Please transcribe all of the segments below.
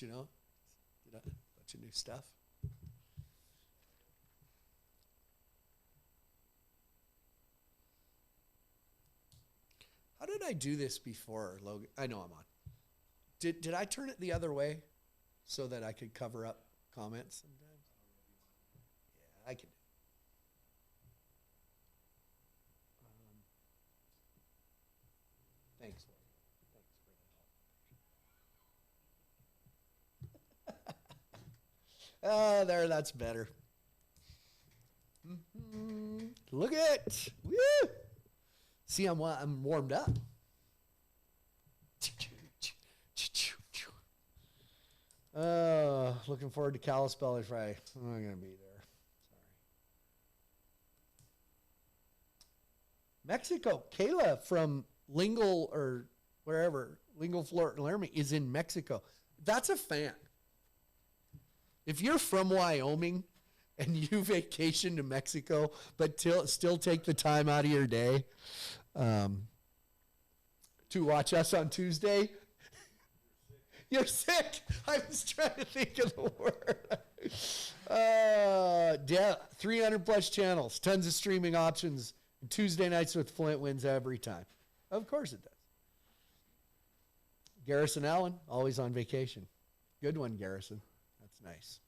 you know? Did a bunch of new stuff. How did I do this before, Logan? I know I'm on. Did I turn it the other way so that I could cover up comments sometimes? Yeah, I can. Thanks, Logan. Oh, there, that's better. Mm-hmm. Look at it. Woo! See, I'm warmed up. Looking forward to Kalispell Friday. I'm not going to be there. Sorry. Mexico. Kayla from Lingle or wherever, Lingle, Florida, Laramie is in Mexico. That's a fan. If you're from Wyoming and you vacation to Mexico, but still take the time out of your day to watch us on Tuesday, you're sick. I was trying to think of the word. 300 plus channels, tons of streaming options. Tuesday nights with Flint wins every time. Of course it does. Garrison Allen, always on vacation. Good one, Garrison. That's nice.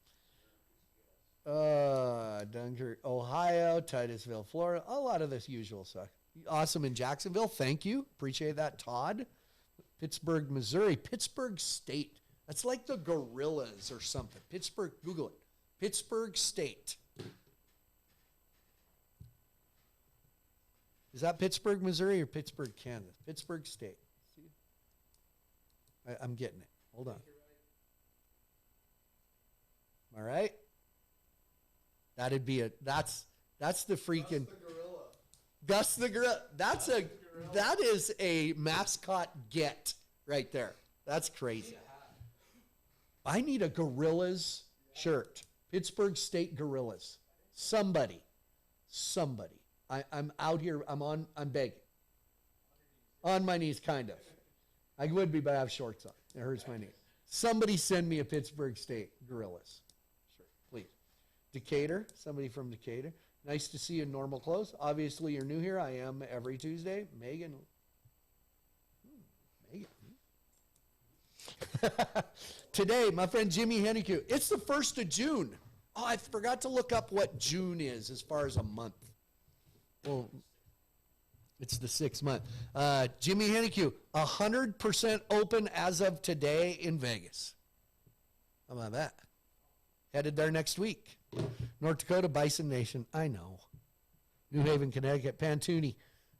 Dunkirk, Ohio, Titusville, Florida. A lot of this usual stuff. Awesome in Jacksonville. Thank you. Appreciate that, Todd. Pittsburgh, Missouri. Pittsburgh State. That's like the Gorillas or something. Pittsburgh, Google it. Pittsburgh State. Is that Pittsburgh, Missouri or Pittsburgh, Kansas? Pittsburgh State. See? I'm getting it. Hold on. All right. That'd be that's the freaking Gus the gorilla. That is a mascot get right there. That's crazy. I need a Gorillas shirt. Pittsburgh State Gorillas. Somebody. I'm out here. I'm begging. On my knees, kind of. I would be, but I have shorts on. It hurts my knees. Somebody send me a Pittsburgh State Gorillas shirt, please. Decatur. Somebody from Decatur. Nice to see you in normal clothes. Obviously, you're new here. I am every Tuesday. Megan. Today, my friend Jimmy Hennique. It's the 1st of June. Oh, I forgot to look up what June is as far as a month. Well, it's the 6th month. Jimmy Hennique, 100% open as of today in Vegas. How about that? Headed there next week. North Dakota, Bison Nation. I know. New Haven, Connecticut, Pantuni.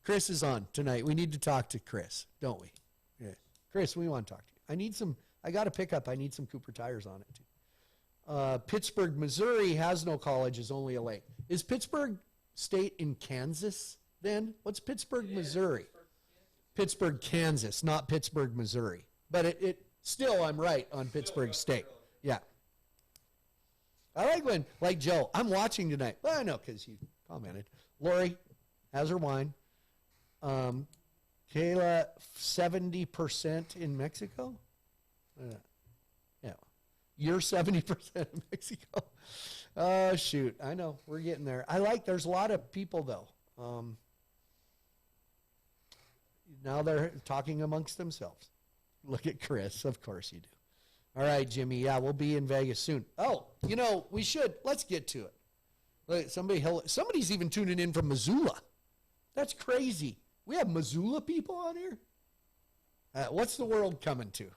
Chris is on tonight. We need to talk to Chris, don't we? Yeah. Chris, we want to talk to you. I got a pickup. I need some Cooper tires on it, too. Pittsburgh, Missouri has no colleges, only a lake. Is Pittsburgh State in Kansas then? What's Pittsburgh, Missouri? Pittsburgh, Kansas, not Pittsburgh, Missouri. But it still, I'm right on Pittsburgh State. Yeah. I like when, like Joe, I'm watching tonight. Well, I know because you commented. Lori has her wine. Kayla, 70% in Mexico? Yeah. You're 70% in Mexico? Oh, shoot. I know. We're getting there. There's a lot of people, though. Now they're talking amongst themselves. Look at Chris. Of course you do. All right, Jimmy. Yeah, we'll be in Vegas soon. Oh, we should. Let's get to it. Look, somebody's even tuning in from Missoula. That's crazy. We have Missoula people on here? What's the world coming to?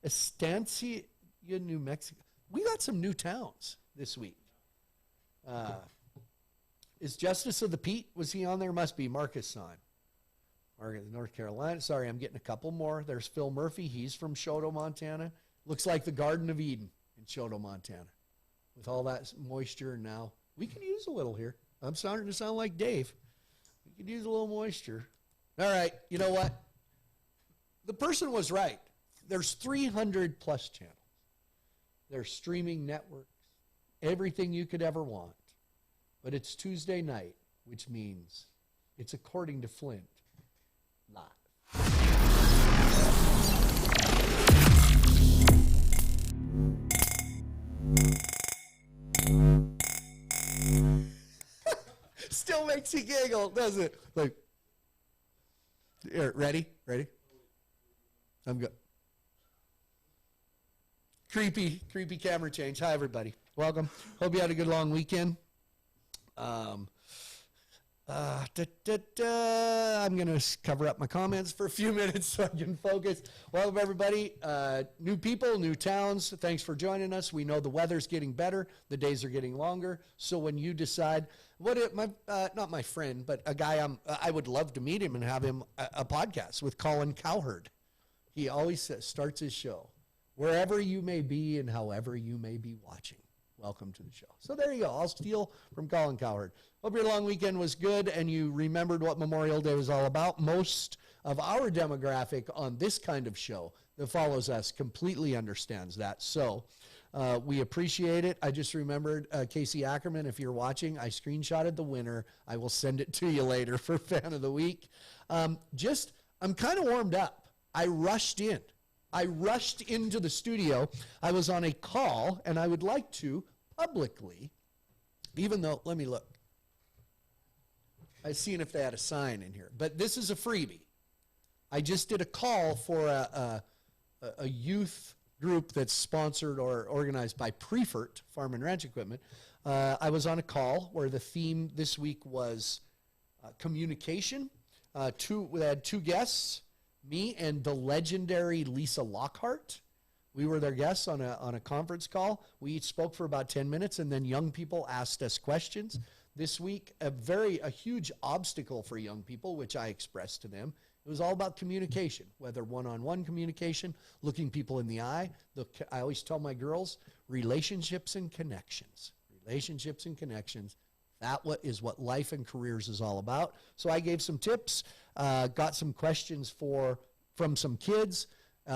Estancia, New Mexico. We got some new towns this week. Is Justice of the Pete, was he on there? Must be. Marcus on. Marcus, North Carolina. Sorry, I'm getting a couple more. There's Phil Murphy. He's from Choteau, Montana. Looks like the Garden of Eden in Choteau, Montana. With all that moisture now. We could use a little here. I'm starting to sound like Dave. We could use a little moisture. All right, you know what? The person was right. There's 300 plus channels. There's streaming networks. Everything you could ever want. But it's Tuesday night, which means it's according to Flint. Live. makes you giggle, doesn't it? Like, here, ready? I'm good. Creepy camera change. Hi, everybody. Welcome. Hope you had a good long weekend. I'm going to cover up my comments for a few minutes so I can focus. Welcome, everybody. New people, new towns. Thanks for joining us. We know the weather's getting better. The days are getting longer. So when you decide, not my friend, but a guy I would love to meet him and have him a podcast with Colin Cowherd. He always starts his show, wherever you may be and however you may be watching. Welcome to the show. So there you go. I'll steal from Colin Cowherd. Hope your long weekend was good and you remembered what Memorial Day was all about. Most of our demographic on this kind of show that follows us completely understands that. So we appreciate it. I just remembered Casey Ackerman, if you're watching, I screenshotted the winner. I will send it to you later for Fan of the Week. I'm kind of warmed up. I rushed into the studio. I was on a call, and I would like to publicly, even though, let me look. I seen if they had a sign in here, but this is a freebie. I just did a call for a youth group that's sponsored or organized by Prefert Farm and Ranch Equipment. I was on a call where the theme this week was communication. We had two guests. Me and the legendary Lisa Lockhart. We were their guests on a conference call. We each spoke for about 10 minutes, and then young people asked us questions. This week, a huge obstacle for young people, which I expressed to them, it was all about communication, whether one-on-one communication, looking people in the eye. I always tell my girls, relationships and connections. Relationships and connections. That is what life and careers is all about. So I gave some tips, got some questions from some kids.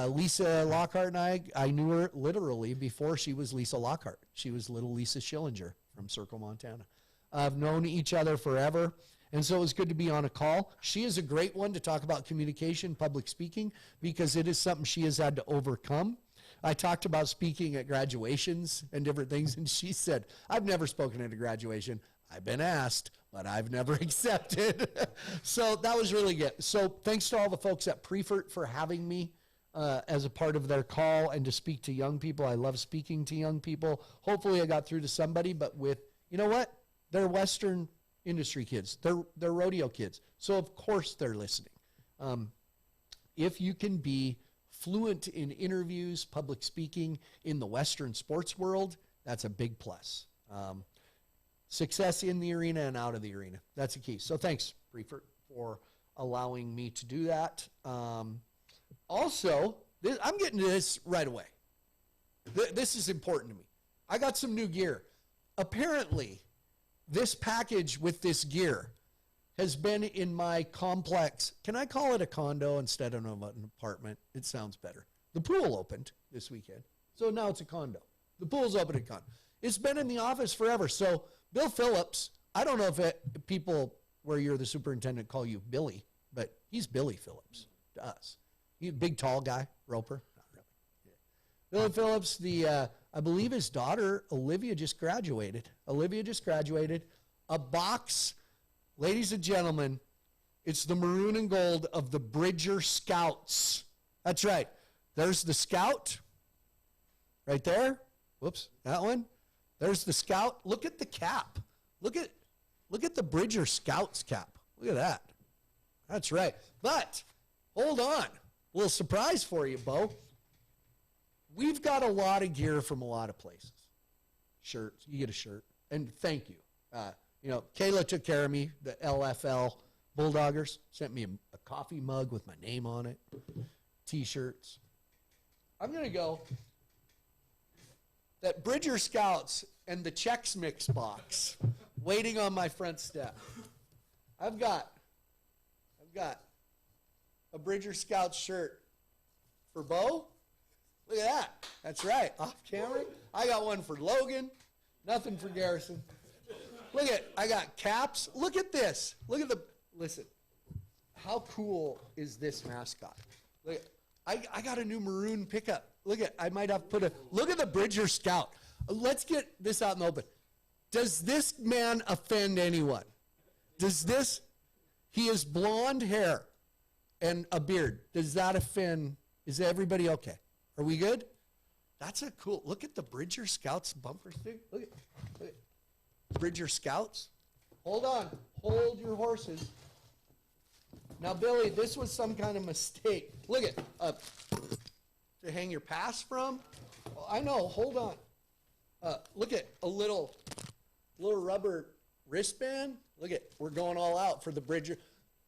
Lisa Lockhart and I knew her literally before she was Lisa Lockhart. She was little Lisa Schillinger from Circle, Montana. I've known each other forever, and so it was good to be on a call. She is a great one to talk about communication, public speaking, because it is something she has had to overcome. I talked about speaking at graduations and different things, and she said, I've never spoken at a graduation. I've been asked, but I've never accepted. So that was really good. So thanks to all the folks at Prefert for having me as a part of their call and to speak to young people. I love speaking to young people. Hopefully I got through to somebody, but you know what? They're Western industry kids. They're rodeo kids. So of course they're listening. If you can be fluent in interviews, public speaking in the Western sports world, that's a big plus. Success in the arena and out of the arena. That's the key. So thanks, Prefert, for allowing me to do that. Also, I'm getting to this right away. This is important to me. I got some new gear. Apparently, this package with this gear has been in my complex. Can I call it a condo instead of an apartment? It sounds better. The pool opened this weekend, so now it's a condo. The pool's open at condo. It's been in the office forever. So Bill Phillips, I don't know if people where you're the superintendent call you Billy, but he's Billy Phillips to us. He's a big, tall guy, roper. Not really. Yeah. Billy Phillips, I believe his daughter, Olivia, just graduated. A box, ladies and gentlemen, it's the maroon and gold of the Bridger Scouts. That's right. There's the Scout right there. Whoops, that one. There's the Scout. Look at the cap. Look at the Bridger Scouts cap. Look at that. That's right. But hold on. A little surprise for you, Bo. We've got a lot of gear from a lot of places. Shirts. You get a shirt. And thank you. Kayla took care of me. The LFL Bulldoggers sent me a coffee mug with my name on it. T-shirts. I'm going to go that Bridger Scouts and the Chex Mix box waiting on my front step. I've got a Bridger Scouts shirt for Bo. Look at that. That's right. Off camera. I got one for Logan. Nothing for Garrison. I got caps. Look at this. Listen. How cool is this mascot? Look, I got a new maroon pickup. I might have look at the Bridger Scout. Let's get this out in the open. Does this man offend anyone? He has blonde hair and a beard. Does that offend? Is everybody okay? Are we good? That's a cool, look at the Bridger Scouts bumper sticker. Look at Bridger Scouts. Hold on. Hold your horses. Now, Billy, this was some kind of mistake. Look at, to hang your pass from. Oh, I know, hold on. Look at a little rubber wristband. Look at, we're going all out for the Bridger.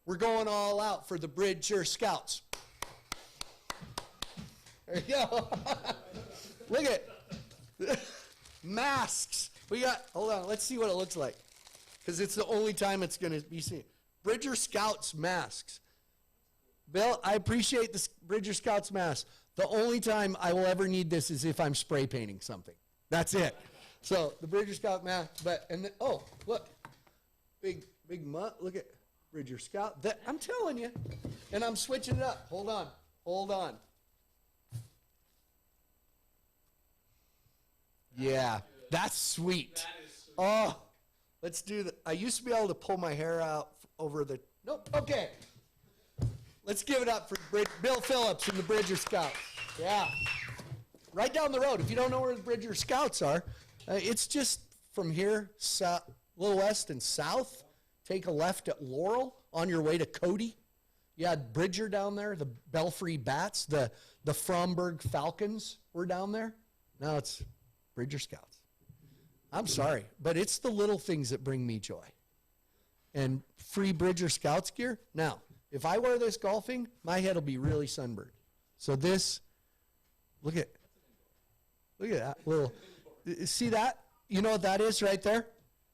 We're going all out for the Bridger Scouts. There you go. Look at masks. We got, hold on, let's see what it looks like. Because it's the only time it's going to be seen. Bridger Scouts masks. Bill, I appreciate this Bridger Scouts mask. The only time I will ever need this is if I'm spray painting something. That's it. So the Bridger Scout mask, oh, look. Big mutt. Look at Bridger Scout. I'm telling you. And I'm switching it up. Hold on. Yeah, that's sweet. Oh, let's do that. I used to be able to pull my hair out over the, nope, okay. Let's give it up for Bill Phillips and the Bridger Scouts. Yeah. Right down the road. If you don't know where the Bridger Scouts are, it's just from here, a little west and south. Take a left at Laurel on your way to Cody. You had Bridger down there, the Belfry Bats, the Fromberg Falcons were down there. Now it's Bridger Scouts. I'm sorry, but it's the little things that bring me joy. And free Bridger Scouts gear. Now, if I wear this golfing, my head will be really sunburned. So this, look at that little, see that? You know what that is right there?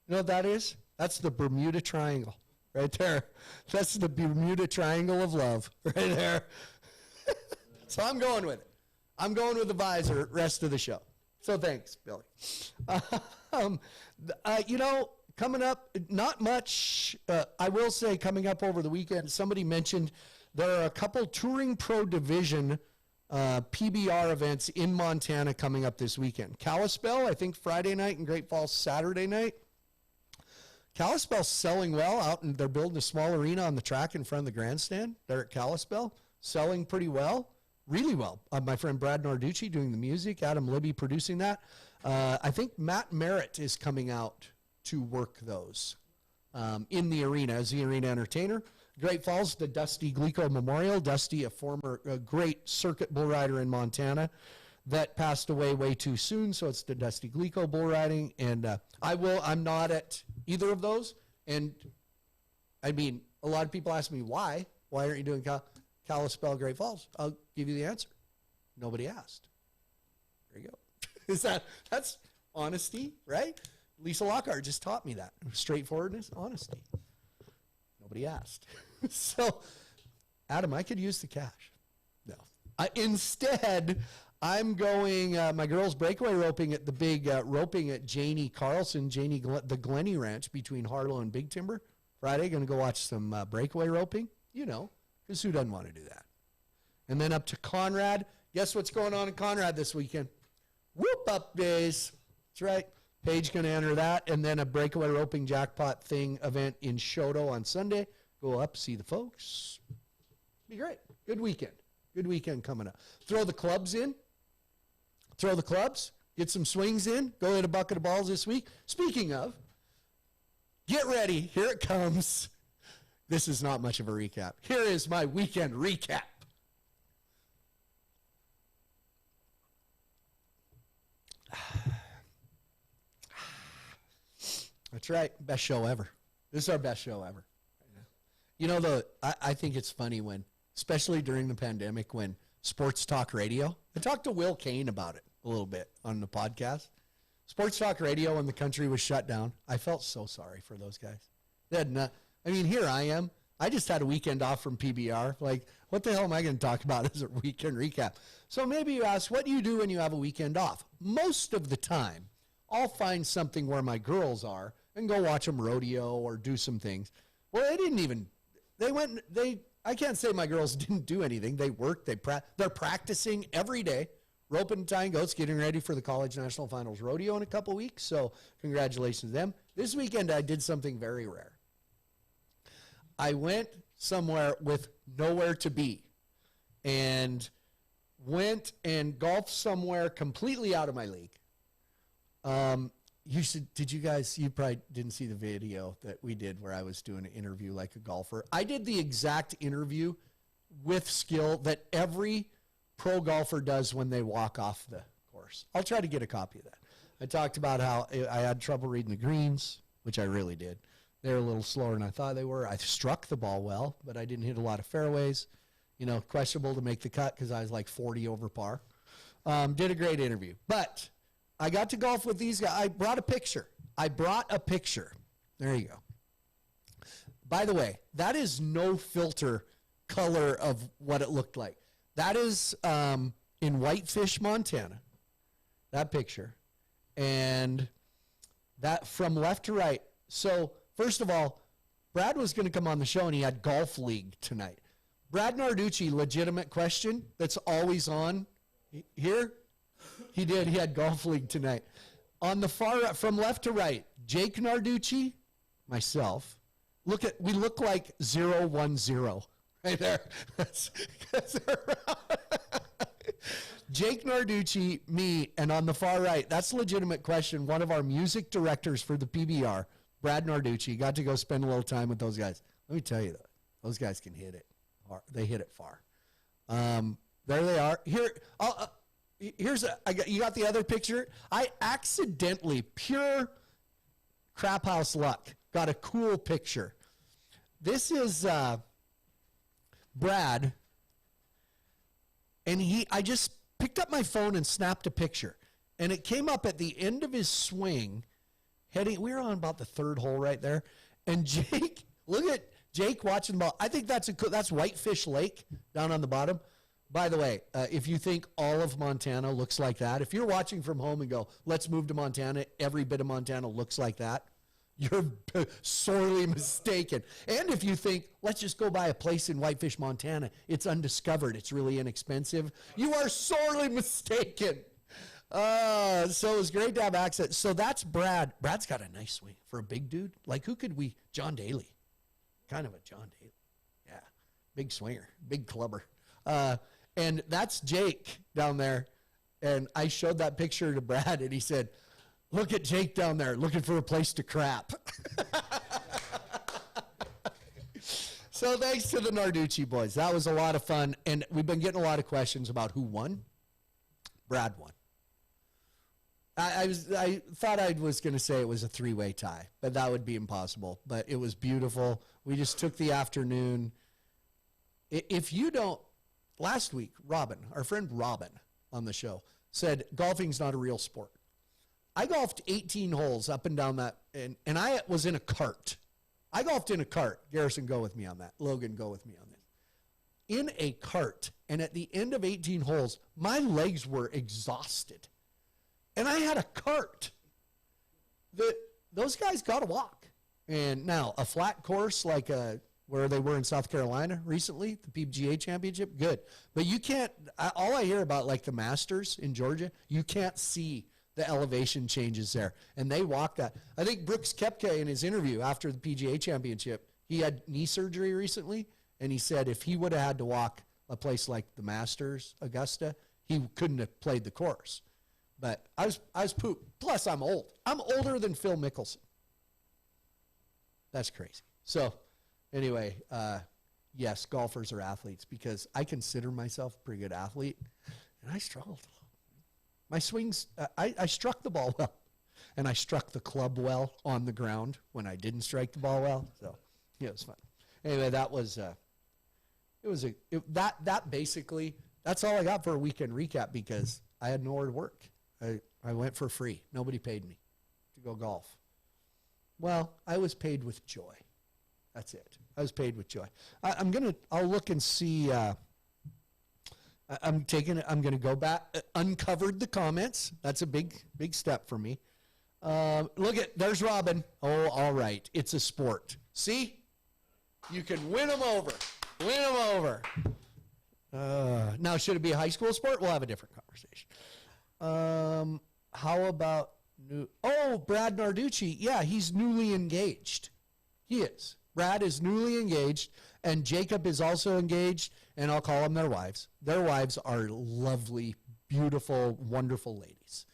You know what that is? That's the Bermuda Triangle right there. That's the Bermuda Triangle of love right there. So I'm going with it. I'm going with the visor rest of the show. So thanks, Billy. Coming up, not much. I will say coming up over the weekend, somebody mentioned there are a couple Touring Pro Division PBR events in Montana coming up this weekend. Kalispell, I think Friday night, and Great Falls Saturday night. Kalispell's selling well out, and they're building a small arena on the track in front of the grandstand there at Kalispell. Selling pretty well, really well. My friend Brad Narducci doing the music, Adam Libby producing that. I think Matt Merritt is coming out to work those in the arena as the arena entertainer. Great Falls, the Dusty Glico Memorial. Dusty, a former great circuit bull rider in Montana that passed away way too soon, so it's the Dusty Glico bull riding. And I'm not at either of those. And I mean, a lot of people ask me why. Why aren't you doing Kalispell, Great Falls? I'll give you the answer. Nobody asked. There you go. That's honesty, right? Lisa Lockhart just taught me that. Straightforwardness, honesty. Nobody asked. So, Adam, I could use the cash. No. Instead, I'm going, my girls breakaway roping at the big roping at Janie Carlson, the Glenny Ranch between Harlow and Big Timber. Friday, going to go watch some breakaway roping. You know, because who doesn't want to do that? And then up to Conrad. Guess what's going on in Conrad this weekend? Whoop Up Days. That's right. Paige going to enter that. And then a breakaway roping jackpot thing event in Shoto on Sunday. Go up, see the folks. Be great. Good weekend. Good weekend coming up. Throw the clubs in. Throw the clubs. Get some swings in. Go hit a bucket of balls this week. Speaking of, get ready. Here it comes. This is not much of a recap. Here is my weekend recap. That's right. Best show ever. This is our best show ever. You know, I think it's funny when, especially during the pandemic, when sports talk radio, I talked to Will Kane about it a little bit on the podcast. Sports talk radio when the country was shut down. I felt so sorry for those guys. Here I am. I just had a weekend off from PBR. Like, what the hell am I going to talk about as a weekend recap? So maybe you ask, what do you do when you have a weekend off? Most of the time, I'll find something where my girls are and go watch them rodeo or do some things. Well, I can't say my girls didn't do anything. They worked, they're practicing every day, roping and tying goats, getting ready for the College National Finals rodeo in a couple weeks. So congratulations to them. This weekend I did something very rare. I went somewhere with nowhere to be and went and golfed somewhere completely out of my league. You probably didn't see the video that we did where I was doing an interview like a golfer. I did the exact interview with skill that every pro golfer does when they walk off the course. I'll try to get a copy of that. I talked about how I had trouble reading the greens, which I really did. They were a little slower than I thought they were. I struck the ball well, but I didn't hit a lot of fairways. Questionable to make the cut because I was like 40 over par. Did a great interview. But I got to golf with these guys. I brought a picture. There you go. By the way, that is no filter color of what it looked like. That is in Whitefish, Montana, that picture. And that from left to right. So, first of all, Brad was going to come on the show, and he had Golf League tonight. Brad Narducci, legitimate question that's always on here. He did. He had Golf League tonight. On the far right, from left to right, Jake Narducci, myself. We look like 010 right there. Jake Narducci, me, and on the far right, that's a legitimate question. One of our music directors for the PBR, Brad Narducci, got to go spend a little time with those guys. Let me tell you, though, those guys can hit it. They hit it far. There they are. You got the other picture? I accidentally, pure crap house luck, got a cool picture. This is Brad, and I just picked up my phone and snapped a picture, and it came up at the end of his swing, we were on about the third hole right there, and Jake, look at Jake watching the ball. I think that's Whitefish Lake down on the bottom. By the way, if you think all of Montana looks like that, if you're watching from home and go, let's move to Montana, every bit of Montana looks like that, you're sorely mistaken. And if you think, let's just go buy a place in Whitefish, Montana, it's undiscovered, it's really inexpensive, you are sorely mistaken. So it was great to have access. So that's Brad. Brad's got a nice swing for a big dude. Like, John Daly. Kind of a John Daly. Yeah, big swinger, big clubber. And that's Jake down there. And I showed that picture to Brad, and he said, look at Jake down there looking for a place to crap. So thanks to the Narducci boys. That was a lot of fun. And we've been getting a lot of questions about who won. Brad won. I thought I was going to say it was a three-way tie, but that would be impossible. But it was beautiful. We just took the afternoon. If you don't, last week, Robin, our friend Robin on the show, said golfing's not a real sport. I golfed 18 holes up and down that, and I was in a cart. I golfed in a cart. Garrison, go with me on that. Logan, go with me on this. In a cart, and at the end of 18 holes, my legs were exhausted. And I had a cart. Those guys got to walk. And now, a flat course like where they were in South Carolina recently, the PGA Championship, good. But you can't, all I hear about, like the Masters in Georgia, you can't see the elevation changes there. And they walk that. I think Brooks Koepka in his interview after the PGA Championship, he had knee surgery recently, and he said if he would have had to walk a place like the Masters, Augusta, he couldn't have played the course. But I was pooped. Plus, I'm old. I'm older than Phil Mickelson. That's crazy. So, anyway, yes, golfers are athletes because I consider myself a pretty good athlete, and I struggled a little. My swings, I struck the ball well, and I struck the club well on the ground when I didn't strike the ball well. So, yeah, it was fun. Anyway, that was that basically, that's all I got for a weekend recap because I had nowhere to work. I went for free. Nobody paid me to go golf. Well, I was paid with joy. That's it. I was paid with joy. I'll look and see. I'm going to go back. Uncovered the comments. That's a big step for me. There's Robin. Oh, all right. It's a sport. See? You can win them over. Win them over. Now, should it be a high school sport? We'll have a different conversation. How about Brad Narducci? Yeah, he's newly engaged. He is. Brad is newly engaged, and Jacob is also engaged, and I'll call them their wives. Their wives are lovely, beautiful, wonderful ladies.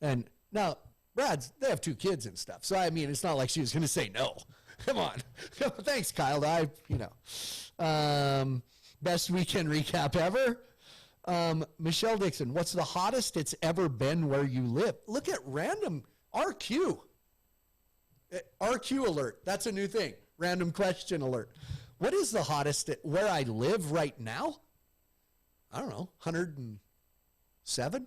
And now, Brad's, they have 2 kids and stuff. So, I mean, it's not like she was going to say no. Come on. Thanks, Kyle. Best weekend recap ever. Michelle Dixon, what's the hottest it's ever been where you live? Look at random RQ. RQ alert. That's a new thing. Random question alert. What is the hottest where I live right now? I don't know, 107?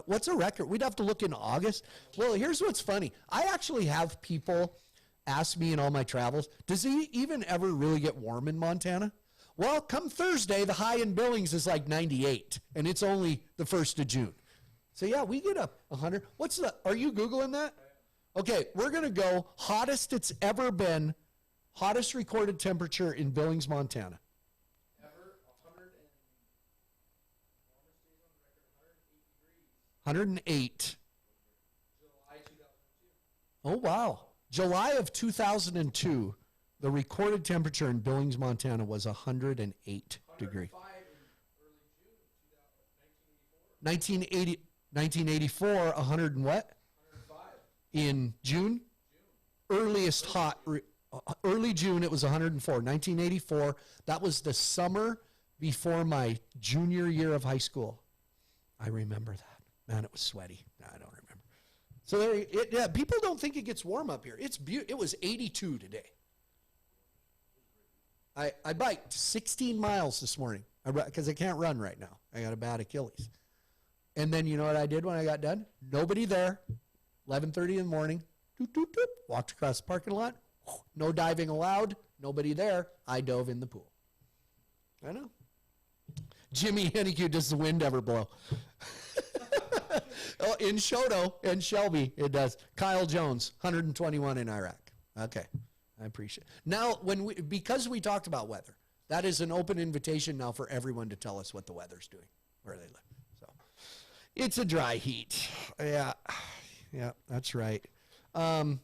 What's a record? We'd have to look in August. Well, here's what's funny. I actually have people ask me in all my travels, does it even ever really get warm in Montana? Well, come Thursday, the high in Billings is like 98, and it's only the 1st of June. So, yeah, we get up 100. Are you Googling that? Okay, we're going to go hottest it's ever been, hottest recorded temperature in Billings, Montana. Ever, 108. July 2002. Oh, wow. July of 2002, the recorded temperature in Billings, Montana was 108 degrees. 1984, 100 and what? 105. In June? Earliest hot, early June, it was 104. 1984, that was the summer before my junior year of high school. I remember that. Man, it was sweaty. I don't remember. So people don't think it gets warm up here. It was 82 today. I biked 16 miles this morning because I can't run right now. I got a bad Achilles. And then you know what I did when I got done? Nobody there. 11:30 in the morning. Doot, doot, doot, walked across the parking lot. No diving allowed. Nobody there. I dove in the pool. I know. Jimmy Hennique, does the wind ever blow? Oh, in Shoto and Shelby, it does. Kyle Jones, 121 in Iraq. Okay, I appreciate it. Now, because we talked about weather, that is an open invitation now for everyone to tell us what the weather's doing, where they live. So, it's a dry heat. Yeah, that's right. I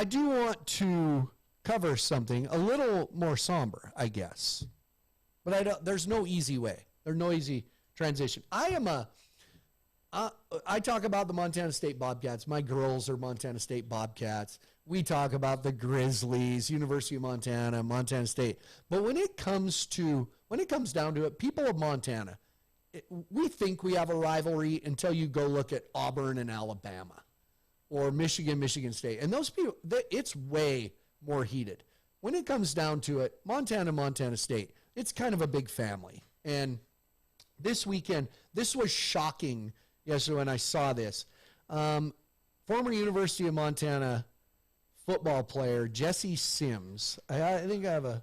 do want to cover something a little more somber, I guess. But there's no easy way. There's no easy transition. I talk about the Montana State Bobcats. My girls are Montana State Bobcats. We talk about the Grizzlies, University of Montana, Montana State. But when it comes down to it, people of Montana, we think we have a rivalry until you go look at Auburn and Alabama or Michigan State. And those people, it's way more heated. When it comes down to it, Montana State, it's kind of a big family. And this weekend, this was shocking yesterday when I saw this. Former University of Montana football player Jesse Sims, I think I have a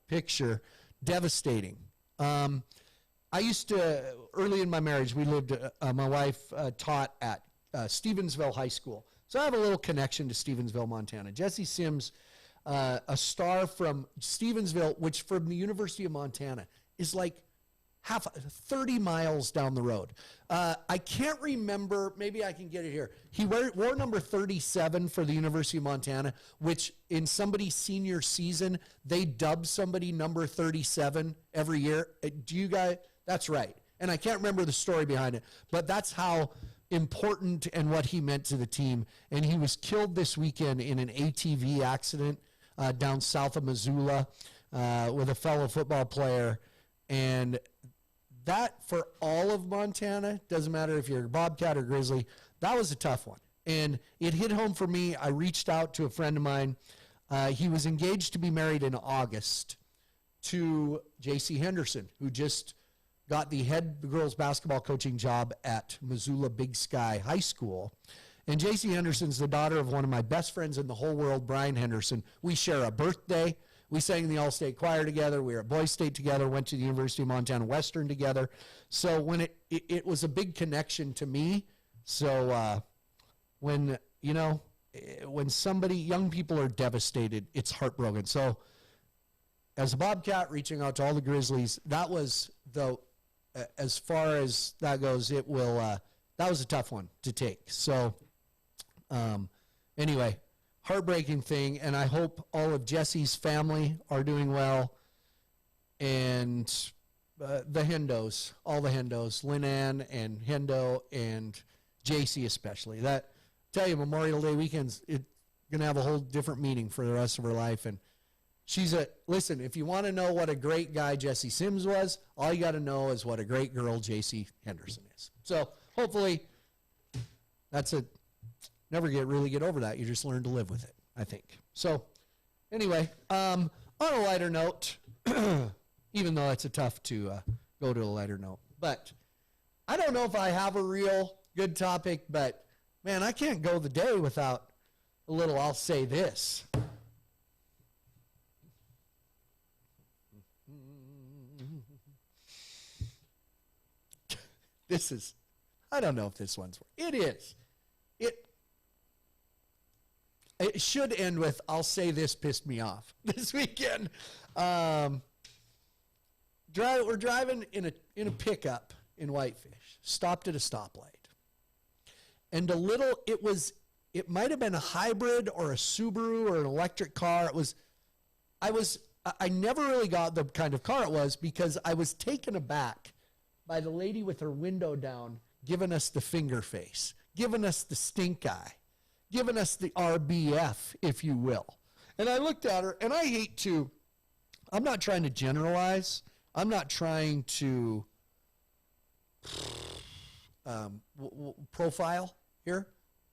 picture, devastating. I used to, early in my marriage, we lived, my wife taught at Stevensville High School. So I have a little connection to Stevensville, Montana. Jesse Sims, a star from Stevensville, which from the University of Montana is like 30 miles down the road. I can't remember, maybe I can get it here. He wore number 37 for the University of Montana, which in somebody's senior season, they dub somebody number 37 every year. Do you guys, that's right. And I can't remember the story behind it, but that's how important and what he meant to the team. And he was killed this weekend in an ATV accident down south of Missoula with a fellow football player. And that, for all of Montana, doesn't matter if you're a Bobcat or Grizzly, that was a tough one. And it hit home for me. I reached out to a friend of mine. He was engaged to be married in August to J.C. Henderson, who just got the head girls basketball coaching job at Missoula Big Sky High School. And J.C. Henderson's the daughter of one of my best friends in the whole world, Brian Henderson. We share a birthday. We sang in the All-State Choir together. We were at Boys State together, went to the University of Montana Western together. So when it was a big connection to me. So when somebody, young people are devastated, it's heartbroken. So as a Bobcat reaching out to all the Grizzlies, that was as far as that goes, that was a tough one to take. So anyway, heartbreaking thing, and I hope all of Jesse's family are doing well, and the Hendos, all the Hendos, Lynn Ann and Hendo and JC especially. That, tell you, Memorial Day weekend's going to have a whole different meaning for the rest of her life. And listen, if you want to know what a great guy Jesse Sims was, all you got to know is what a great girl JC Henderson is. So hopefully never really get over that. You just learn to live with it, I think. So anyway, on a lighter note, even though it's tough to go to a lighter note, but I don't know if I have a real good topic, but man, I can't go the day without a little I'll say this. This is, I don't know if this one's, it is. It should end with, I'll say this pissed me off this weekend. We're driving in a pickup in Whitefish, stopped at a stoplight. And it might have been a hybrid or a Subaru or an electric car. I never really got the kind of car it was because I was taken aback by the lady with her window down, giving us the finger face, giving us the stink eye, giving us the RBF, if you will. And I looked at her, and I'm not trying to generalize. I'm not trying to profile here,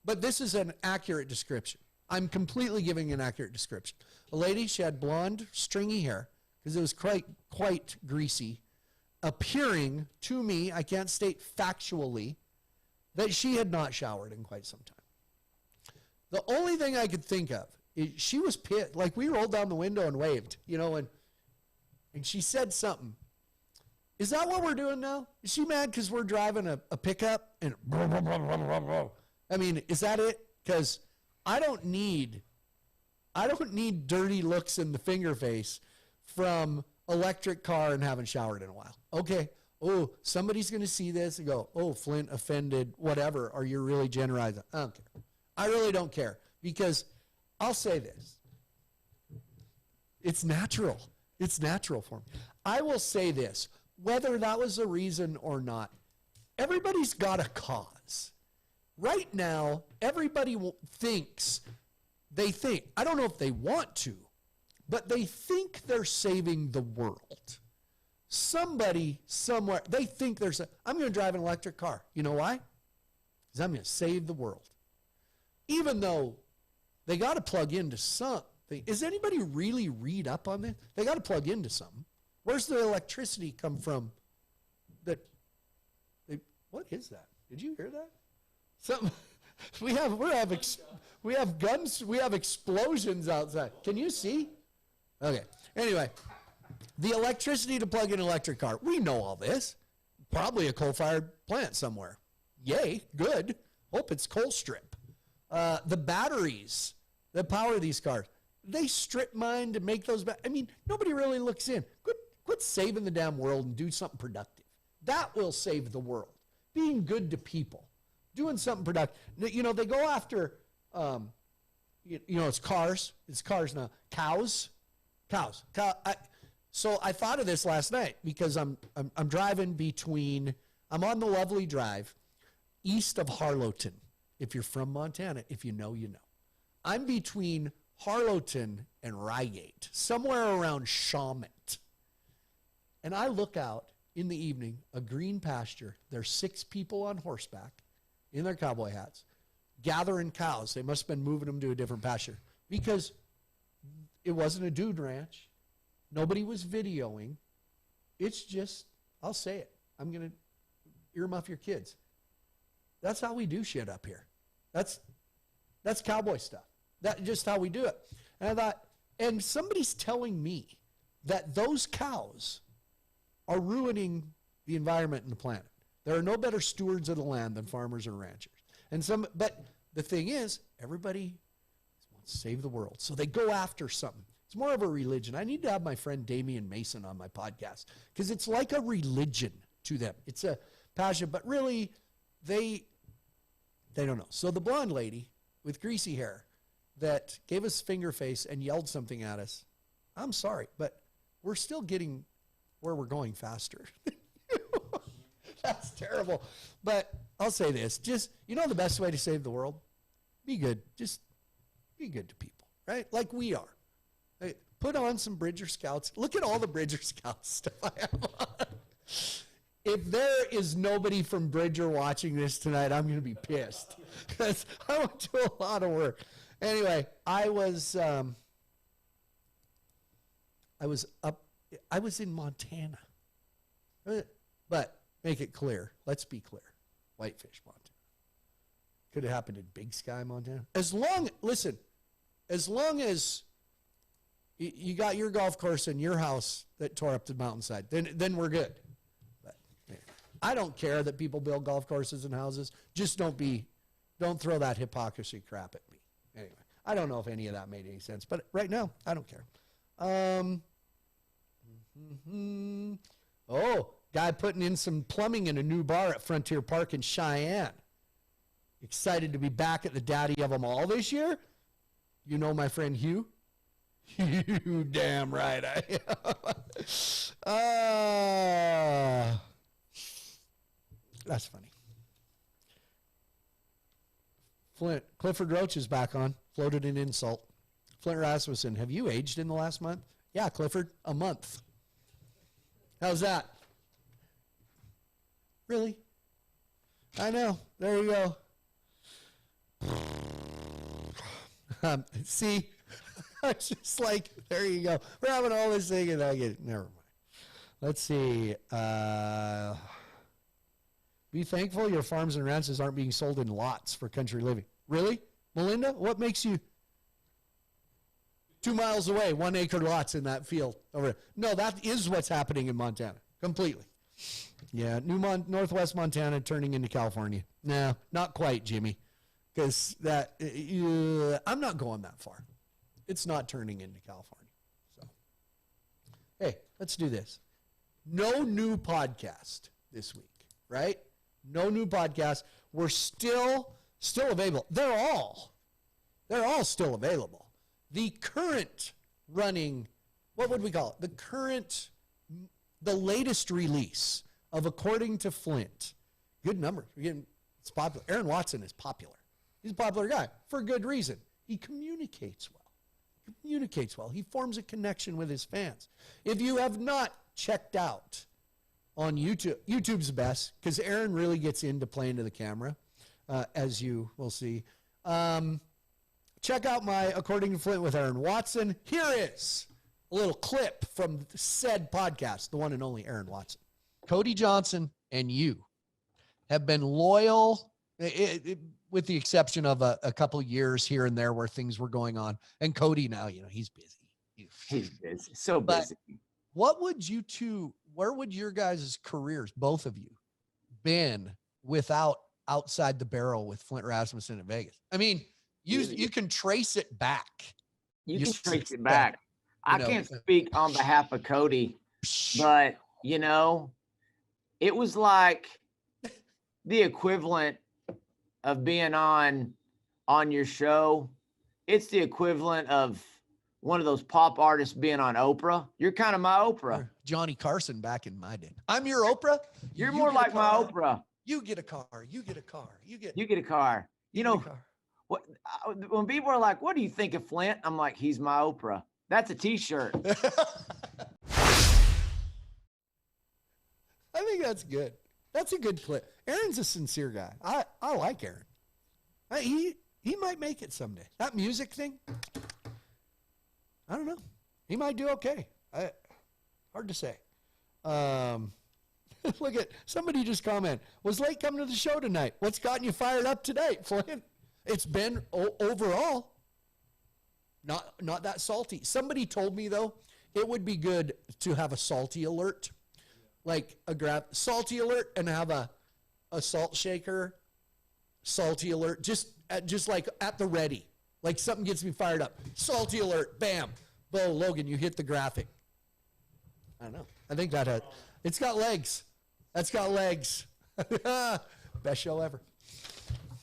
but this is an accurate description. I'm completely giving an accurate description. A lady, she had blonde, stringy hair, because it was quite greasy, appearing to me, I can't state factually, that she had not showered in quite some time. The only thing I could think of is she was pissed. Like, we rolled down the window and waved, and she said something. Is that what we're doing now? Is she mad because we're driving a pickup? And I mean, is that it? Because I don't need dirty looks in the finger face from electric car and haven't showered in a while. Okay. Oh, somebody's going to see this and go, oh, Flint offended, whatever, or you're really generalizing. I don't care. I really don't care, because I'll say this. It's natural. It's natural for me. I will say this, whether that was the reason or not, everybody's got a cause. Right now, everybody thinks, I don't know if they want to, but they think they're saving the world. Somebody, somewhere, they think I'm going to drive an electric car. You know why? Because I'm going to save the world. Even though they got to plug into something. Is anybody really read up on this? They got to plug into something. Where's the electricity come from? What is that? Did you hear that? Something. We have guns. We have explosions outside. Can you see? Okay. Anyway, the electricity to plug in an electric car. We know all this. Probably a coal-fired plant somewhere. Yay, good. Hope it's coal strip. The batteries that power these cars, they strip mine to make those. Nobody really looks in. Quit saving the damn world and do something productive. That will save the world. Being good to people, doing something productive. They go after, it's cars. It's cars now. Cows. So I thought of this last night because I'm driving I'm on the lovely drive east of Harlowton. If you're from Montana, if you know, you know. I'm between Harlowton and Rygate, somewhere around Shawmut. And I look out in the evening, a green pasture. There's 6 people on horseback in their cowboy hats, gathering cows. They must have been moving them to a different pasture because it wasn't a dude ranch. Nobody was videoing. It's just, I'll say it. I'm going to earmuff your kids. That's how we do shit up here. That's cowboy stuff. That's just how we do it. And I thought, and somebody's telling me that those cows are ruining the environment and the planet. There are no better stewards of the land than farmers or ranchers. But the thing is, everybody wants to save the world. So they go after something. It's more of a religion. I need to have my friend Damian Mason on my podcast because it's like a religion to them. It's a passion, but really they don't know. So the blonde lady with greasy hair, that gave us finger face and yelled something at us, I'm sorry, but we're still getting where we're going faster. That's terrible. But I'll say this, just, you know the best way to save the world? Be good. Just be good to people, right? Like we are. Hey, put on some Bridger Scouts. Look at all the Bridger Scouts stuff I have on. If there is nobody from Bridger watching this tonight, I'm going to be pissed because I went to a lot of work. Anyway, I was in Montana. But make it clear. Let's be clear. Whitefish, Montana. Could have happened in Big Sky, Montana. As long as you got your golf course and your house that tore up the mountainside, then we're good. But anyway, I don't care that people build golf courses and houses. Just don't throw that hypocrisy crap at me. Anyway, I don't know if any of that made any sense, but right now, I don't care. Oh, guy putting in some plumbing in a new bar at Frontier Park in Cheyenne. Excited to be back at the daddy of them all this year? You know my friend Hugh? You damn right I am. That's funny. Flint, Clifford Roach is back on. Floated an insult. Flint Rasmussen, have you aged in the last month? Yeah, Clifford, a month. How's that? Really? I know. There you go. See? I was just like, there you go. We're having all this thing and I get, never mind. Let's see. Be thankful your farms and ranches aren't being sold in lots for country living. Really? Melinda, what makes you 2 miles away, 1 acre lots in that field over? No, that is what's happening in Montana. Completely. Yeah, Northwest Montana turning into California. No, not quite, Jimmy. Because I'm not going that far. It's not turning into California. So, hey, let's do this. No new podcast this week, right? No new podcast. We're still available. They're all still available. The current running, what would we call it? The latest release of According to Flint. Good number. It's popular. Aaron Watson is popular. He's a popular guy for a good reason. He communicates well. He forms a connection with his fans. If you have not checked out on YouTube, YouTube's the best because Aaron really gets into playing to the camera, as you will see. Check out my According to Flint with Aaron Watson. Here is a little clip from said podcast, the one and only Aaron Watson. Cody Johnson and you have been loyal, with the exception of a couple of years here and there where things were going on. And Cody now, he's busy. He's busy, so busy. But where would your guys' careers, both of you, been without Outside the Barrel with Flint Rasmussen in Vegas? I mean, you can trace it back. You can trace it back. I can't speak on behalf of Cody, but it was like the equivalent of being on your show. It's the equivalent of one of those pop artists being on Oprah. You're kind of my Oprah. Or Johnny Carson back in my day. I'm your Oprah. You're more like my Oprah. You get a car. You get a car. You get a car. What when people are like, "What do you think of Flint?" I'm like, "He's my Oprah." That's a T-shirt. I think that's good. That's a good clip. Aaron's a sincere guy. I like Aaron. He might make it someday. That music thing, I don't know. He might do okay. Hard to say. Look at somebody just comment. Was late coming to the show tonight. What's gotten you fired up today, Flint? It's been overall not that salty. Somebody told me though it would be good to have a salty alert, like a salty alert, and have a salt shaker, salty alert, just like at the ready, like something gets me fired up. Salty alert, bam, Bo Logan, you hit the graphic. I don't know. I think it's got legs. That's got legs. Best show ever.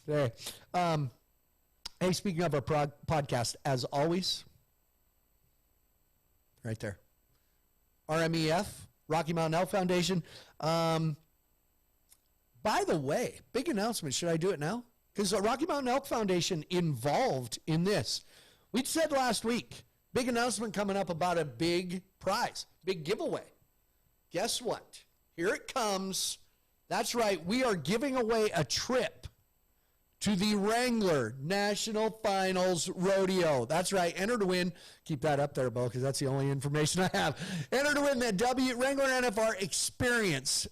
Okay. Hey, speaking of our podcast, as always, right there, RMEF, Rocky Mountain Elk Foundation. By the way, big announcement. Should I do it now? Because the Rocky Mountain Elk Foundation involved in this. We said last week, big announcement coming up about a big prize, big giveaway. Guess what? Here it comes. That's right. We are giving away a trip to the Wrangler National Finals Rodeo. That's right. Enter to win. Keep that up there, Bo, because that's the only information I have. Enter to win the Wrangler NFR experience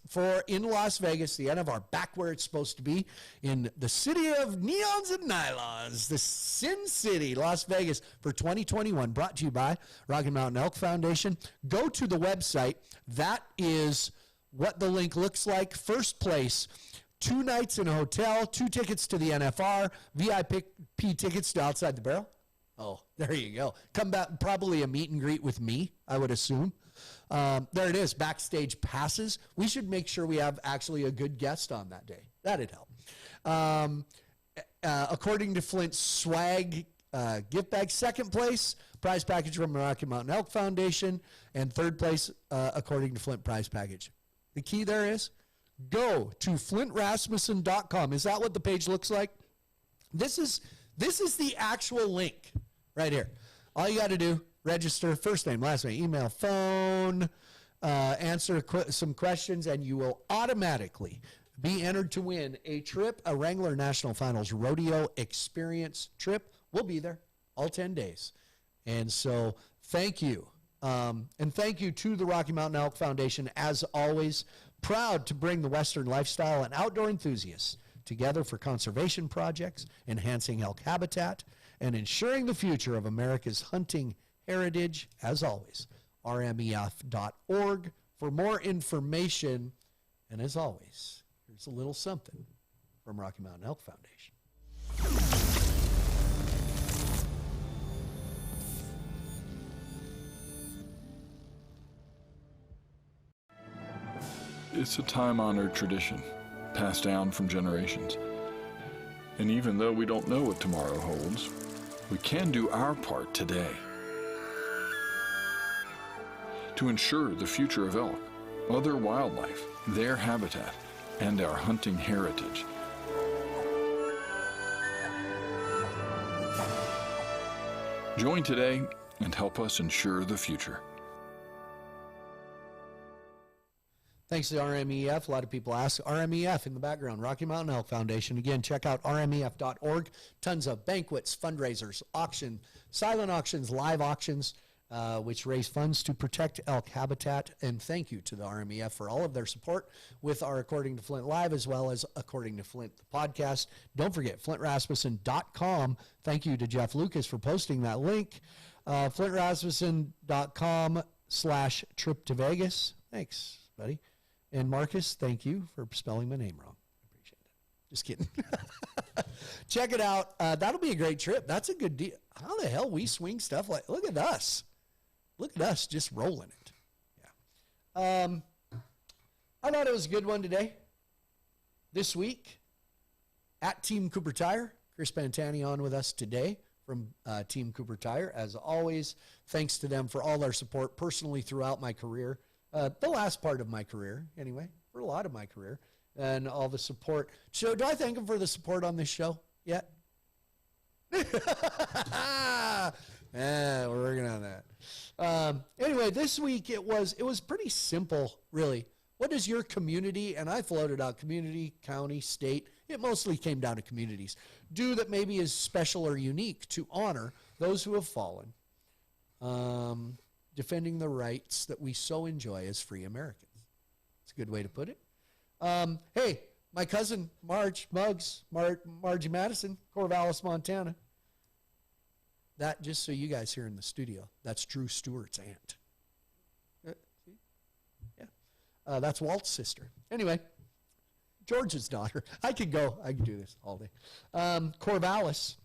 in Las Vegas, the NFR, back where it's supposed to be, in the city of neons and nylons, the Sin City, Las Vegas, for 2021. Brought to you by Rocky Mountain Elk Foundation. Go to the website. That is what the link looks like. First place, 2 nights in a hotel, 2 tickets to the NFR, VIP tickets to Outside the Barrel. Oh, there you go. Come back, probably a meet and greet with me, I would assume. There it is, backstage passes. We should make sure we have actually a good guest on that day. That'd help. According to Flint's swag gift bag, second place, prize package from the Rocky Mountain Elk Foundation, and third place, according to Flint, prize package. The key there is, go to flintrasmussen.com. Is that what the page looks like? This is the actual link right here. All you got to do, register, first name, last name, email, phone, answer some questions, and you will automatically be entered to win a trip, a Wrangler National Finals Rodeo experience trip. We'll be there all 10 days. And so thank you. And thank you to the Rocky Mountain Elk Foundation, as always. Proud to bring the Western lifestyle and outdoor enthusiasts together for conservation projects, enhancing elk habitat, and ensuring the future of America's hunting heritage. As always, rmef.org for more information. And as always, here's a little something from Rocky Mountain Elk Foundation. It's a time-honored tradition, passed down from generations. And even though we don't know what tomorrow holds, we can do our part today to ensure the future of elk, other wildlife, their habitat, and our hunting heritage. Join today and help us ensure the future. Thanks to RMEF. A lot of people ask. RMEF in the background, Rocky Mountain Elk Foundation. Again, check out rmef.org. Tons of banquets, fundraisers, silent auctions, live auctions, which raise funds to protect elk habitat. And thank you to the RMEF for all of their support with our According to Flint Live, as well as According to Flint, the podcast. Don't forget, flintrasmussen.com. Thank you to Jeff Lucas for posting that link. flintrasmussen.com/trip to Vegas. Thanks, buddy. And Marcus, thank you for spelling my name wrong. I appreciate it. Just kidding. Check it out. That'll be a great trip. That's a good deal. How the hell we swing stuff like, look at us. Look at us just rolling it. Yeah. I thought it was a good one today. This week, at Team Cooper Tire, Chris Pantani on with us today from Team Cooper Tire. As always, thanks to them for all their support personally throughout my career. The last part of my career, anyway, for a lot of my career, and all the support. So, do I thank them for the support on this show yet? Yeah, we're working on that. Anyway, this week it was pretty simple, really. What does your community, and I floated out community, county, state, it mostly came down to communities, do that maybe is special or unique to honor those who have fallen? Defending the rights that we so enjoy as free Americans. It's a good way to put it. Hey, my cousin Margie Madison, Corvallis, Montana. That, just so you guys here in the studio, that's Drew Stewart's aunt. Yeah. That's Walt's sister. Anyway, George's daughter. I could do this all day. Corvallis,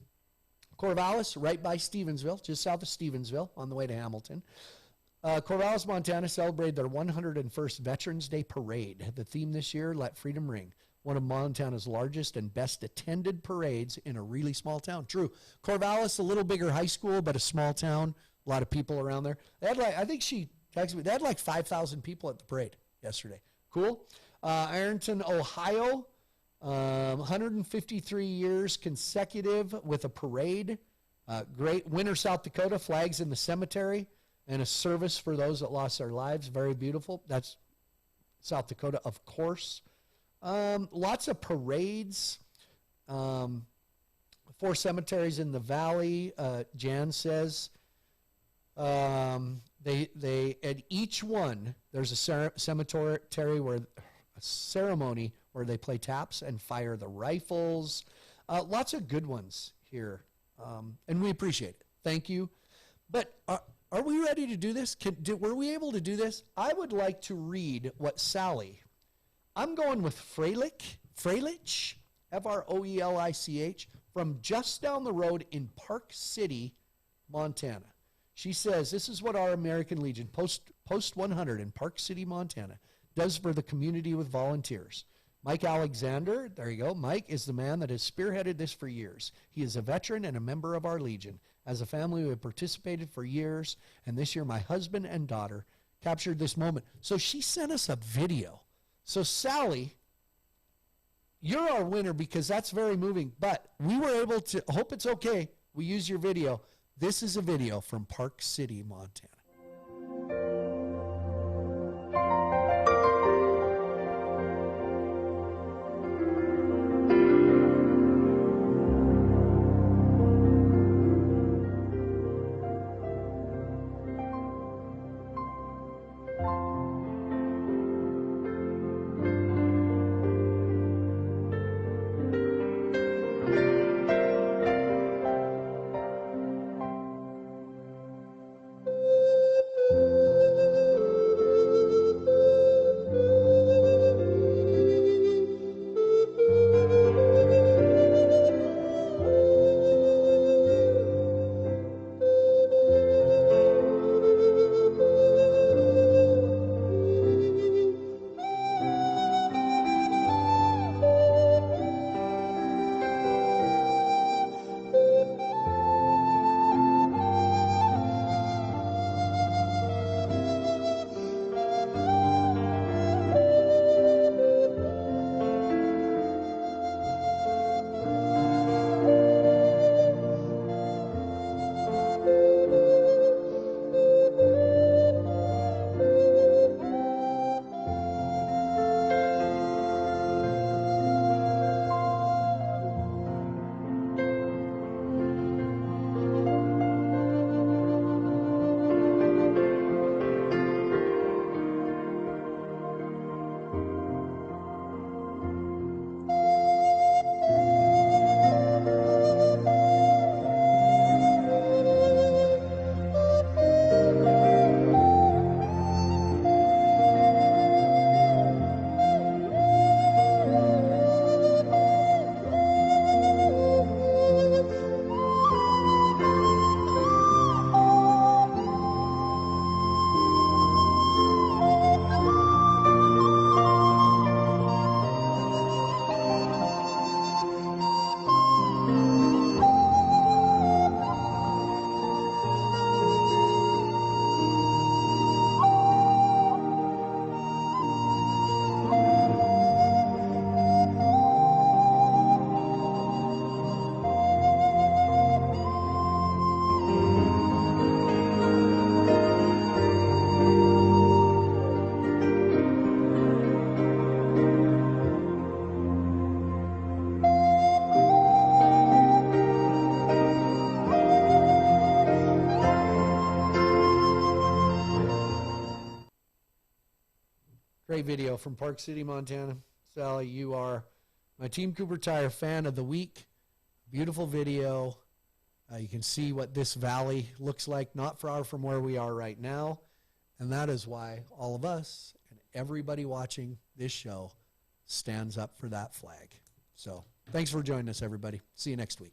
right by Stevensville, just south of Stevensville, on the way to Hamilton. Corvallis, Montana celebrated their 101st Veterans Day Parade. The theme this year, Let Freedom Ring. one of Montana's largest and best attended parades in a really small town. True. Corvallis, a little bigger high school, but a small town. A lot of people around there. They had I think she texted me, they had 5,000 people at the parade yesterday. Cool. Ironton, Ohio, 153 years consecutive with a parade. Great. Winter, South Dakota, flags in the cemetery and a service for those that lost their lives. Very beautiful. That's South Dakota, of course. Lots of parades. 4 cemeteries in the valley, Jan says. They at each one, there's a cemetery where a ceremony where they play taps and fire the rifles. Lots of good ones here. And we appreciate it. Thank you. But are we ready to do this? Were we able to do this? I would like to read what Sally, I'm going with Freilich, F-R-O-E-L-I-C-H, from just down the road in Park City, Montana. She says, this is what our American Legion, Post 100 in Park City, Montana, does for the community with volunteers. Mike Alexander, there you go. Mike is the man that has spearheaded this for years. He is a veteran and a member of our Legion. As a family, we have participated for years, and this year my husband and daughter captured this moment. So she sent us a video. So Sally, you're our winner because that's very moving, but we were able to, hope it's okay, we use your video. This is a video from Park City, Montana. Great video from Park City, Montana. Sally, you are my Team Cooper Tire fan of the week. Beautiful video. You can see what this valley looks like, not far from where we are right now. And that is why all of us and everybody watching this show stands up for that flag. So thanks for joining us, everybody. See you next week.